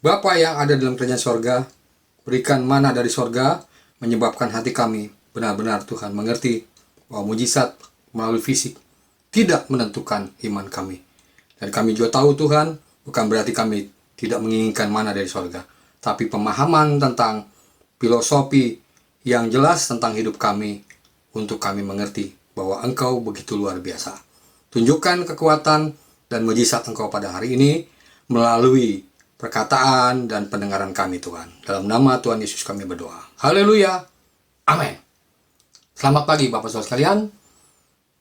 Bapa yang ada dalam kerajaan sorga, berikan mana dari sorga, menyebabkan hati kami benar-benar Tuhan mengerti bahwa mujizat melalui fisik tidak menentukan iman kami. Dan kami juga tahu Tuhan, bukan berarti kami tidak menginginkan mana dari sorga, tapi pemahaman tentang filosofi yang jelas tentang hidup kami, untuk kami mengerti bahwa Engkau begitu luar biasa. Tunjukkan kekuatan dan mujizat Engkau pada hari ini melalui perkataan dan pendengaran kami Tuhan. Dalam nama Tuhan Yesus kami berdoa. Haleluya. Amin. Selamat pagi Bapak Saudara sekalian.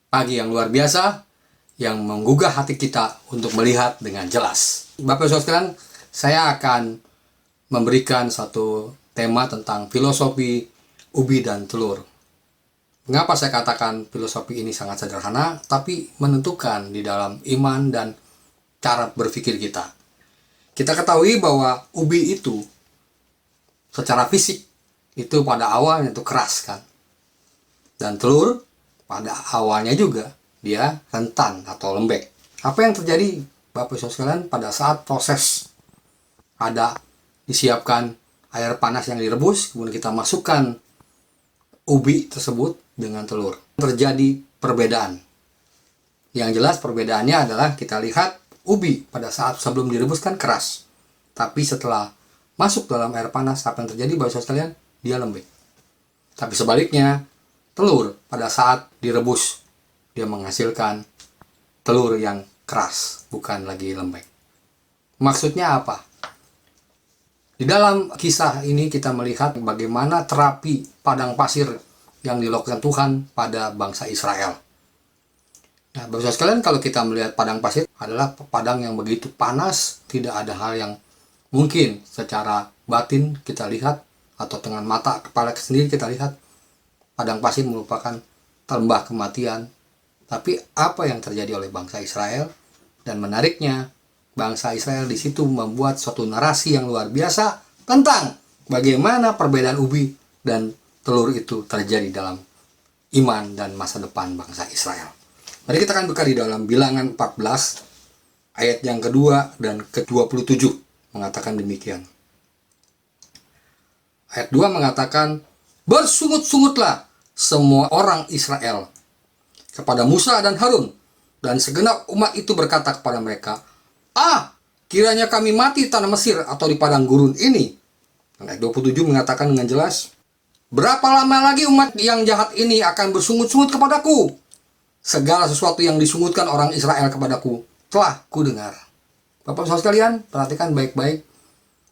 Pagi yang luar biasa yang menggugah hati kita untuk melihat dengan jelas. Bapak Saudara sekalian, saya akan memberikan satu tema tentang filosofi ubi dan telur. Mengapa saya katakan filosofi ini sangat sederhana, tapi menentukan di dalam iman dan cara berpikir kita. Kita ketahui bahwa ubi itu secara fisik itu pada awalnya itu keras kan. Dan telur pada awalnya juga dia rentan atau lembek. Apa yang terjadi Bapak Ibu sekalian pada saat proses ada disiapkan air panas yang direbus, kemudian kita masukkan ubi tersebut dengan telur. Terjadi perbedaan. Yang jelas perbedaannya adalah kita lihat ubi pada saat sebelum direbus kan keras. Tapi setelah masuk dalam air panas, apa yang terjadi Bapak Ibu sekalian? Dia lembek. Tapi sebaliknya, telur pada saat direbus, dia menghasilkan telur yang keras, bukan lagi lembek. Maksudnya apa? Di dalam kisah ini kita melihat bagaimana terapi padang pasir yang dilakukan Tuhan pada bangsa Israel. Nah, Bapak Ibu sekalian, kalau kita melihat padang pasir adalah padang yang begitu panas, tidak ada hal yang mungkin secara batin kita lihat atau dengan mata kepala sendiri kita lihat padang pasir merupakan lembah kematian. Tapi apa yang terjadi oleh bangsa Israel? Dan menariknya, bangsa Israel di situ membuat suatu narasi yang luar biasa tentang bagaimana perbedaan ubi dan telur itu terjadi dalam iman dan masa depan bangsa Israel. Mari kita akan buka di dalam Bilangan 14 ayat yang kedua dan ke-27 mengatakan demikian. Ayat 2 mengatakan, "Bersungut-sungutlah semua orang Israel kepada Musa dan Harun, dan segenap umat itu berkata kepada mereka, kiranya kami mati di tanah Mesir atau di padang gurun ini." Ayat 27 mengatakan dengan jelas, "Berapa lama lagi umat yang jahat ini akan bersungut-sungut kepadaku? Segala sesuatu yang disungutkan orang Israel kepadaku telah kudengar." Bapak Saudara sekalian, perhatikan baik-baik.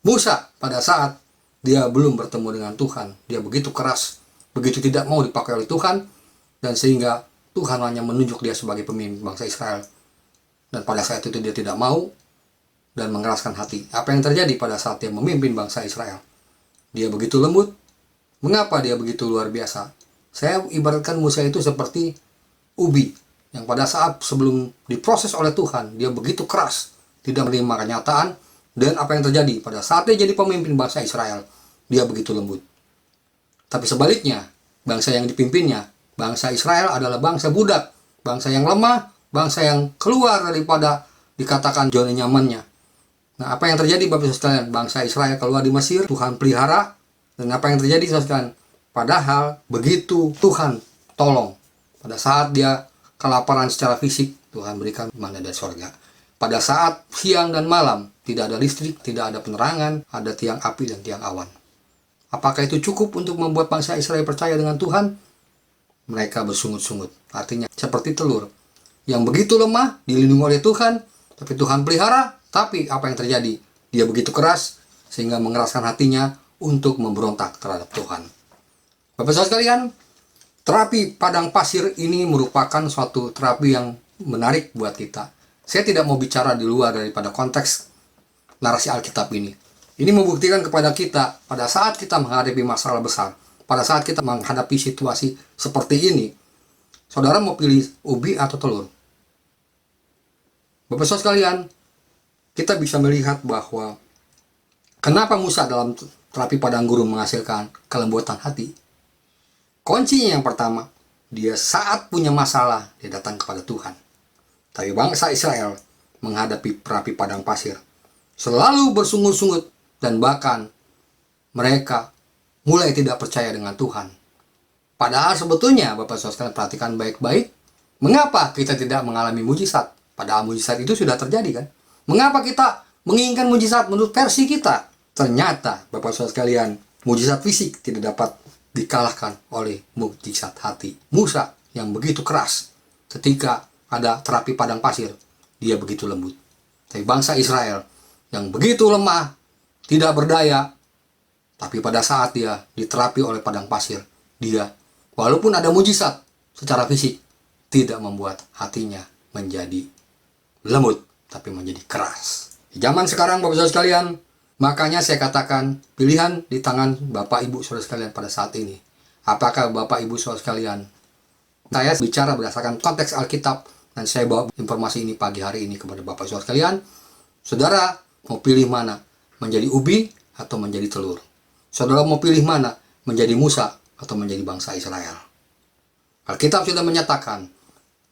Musa pada saat dia belum bertemu dengan Tuhan, dia begitu keras, begitu tidak mau dipakai oleh Tuhan, dan sehingga Tuhan hanya menunjuk dia sebagai pemimpin bangsa Israel. Dan pada saat itu dia tidak mau dan mengeraskan hati. Apa yang terjadi pada saat dia memimpin bangsa Israel? Dia begitu lembut. Mengapa dia begitu luar biasa? Saya ibaratkan Musa itu seperti ubi yang pada saat sebelum diproses oleh Tuhan, dia begitu keras, tidak menerima kenyataan. Dan apa yang terjadi pada saat dia jadi pemimpin bangsa Israel, dia begitu lembut. Tapi sebaliknya, bangsa yang dipimpinnya, bangsa Israel adalah bangsa budak, bangsa yang lemah, bangsa yang keluar daripada dikatakan zona nyamannya. Nah, apa yang terjadi Bapak Ibu sekalian? Bangsa Israel keluar di Mesir, Tuhan pelihara. Dan apa yang terjadi Bapak sekalian? Padahal begitu Tuhan tolong. Pada saat dia kelaparan secara fisik, Tuhan berikan mana dari sorga. Pada saat siang dan malam, tidak ada listrik, tidak ada penerangan, ada tiang api dan tiang awan. Apakah itu cukup untuk membuat bangsa Israel percaya dengan Tuhan? Mereka bersungut-sungut. Artinya seperti telur yang begitu lemah, dilindungi oleh Tuhan, tapi Tuhan pelihara. Tapi apa yang terjadi? Dia begitu keras, sehingga mengeraskan hatinya untuk memberontak terhadap Tuhan. Bapak Saudara sekalian, terapi padang pasir ini merupakan suatu terapi yang menarik buat kita. Saya tidak mau bicara di luar daripada konteks narasi Alkitab ini. Ini membuktikan kepada kita pada saat kita menghadapi masalah besar, pada saat kita menghadapi situasi seperti ini, saudara mau pilih ubi atau telur? Bapak Saudara sekalian, kita bisa melihat bahwa kenapa Musa dalam terapi padang gurun menghasilkan kelembutan hati. Kuncinya yang pertama, dia saat punya masalah, dia datang kepada Tuhan. Tapi bangsa Israel menghadapi terapi padang pasir selalu bersungut-sungut dan bahkan mereka mulai tidak percaya dengan Tuhan. Padahal sebetulnya Bapak Saudara sekalian perhatikan baik-baik, mengapa kita tidak mengalami mujizat? Padahal mujizat itu sudah terjadi kan? Mengapa kita menginginkan mujizat menurut versi kita? Ternyata Bapak Saudara sekalian, mujizat fisik tidak dapat dikalahkan oleh mujizat hati. Musa yang begitu keras ketika ada terapi padang pasir, dia begitu lembut. Tapi bangsa Israel yang begitu lemah, tidak berdaya, tapi pada saat dia diterapi oleh padang pasir, dia walaupun ada mujizat secara fisik, tidak membuat hatinya menjadi lembut, tapi menjadi keras. Di zaman sekarang Bapak Saudara sekalian, makanya saya katakan pilihan di tangan Bapak Ibu Saudara sekalian pada saat ini. Apakah Bapak Ibu Saudara sekalian, saya bicara berdasarkan konteks Alkitab dan saya bawa informasi ini pagi hari ini kepada Bapak Saudara sekalian. Saudara mau pilih mana? Menjadi ubi atau menjadi telur? Saudara mau pilih mana? Menjadi Musa atau menjadi bangsa Israel? Alkitab sudah menyatakan,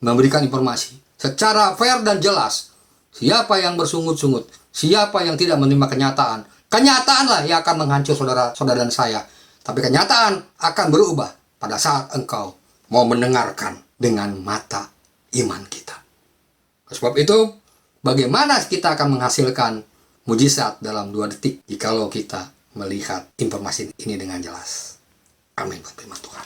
memberikan informasi secara fair dan jelas. Siapa yang bersungut-sungut, siapa yang tidak menerima kenyataan, kenyataanlah yang akan menghancur saudara-saudara dan saya. Tapi kenyataan akan berubah pada saat engkau mau mendengarkan dengan mata iman kita. Sebab itu, bagaimana kita akan menghasilkan mujizat dalam 2 detik jikalau kita melihat informasi ini dengan jelas. Amin. Firman Tuhan.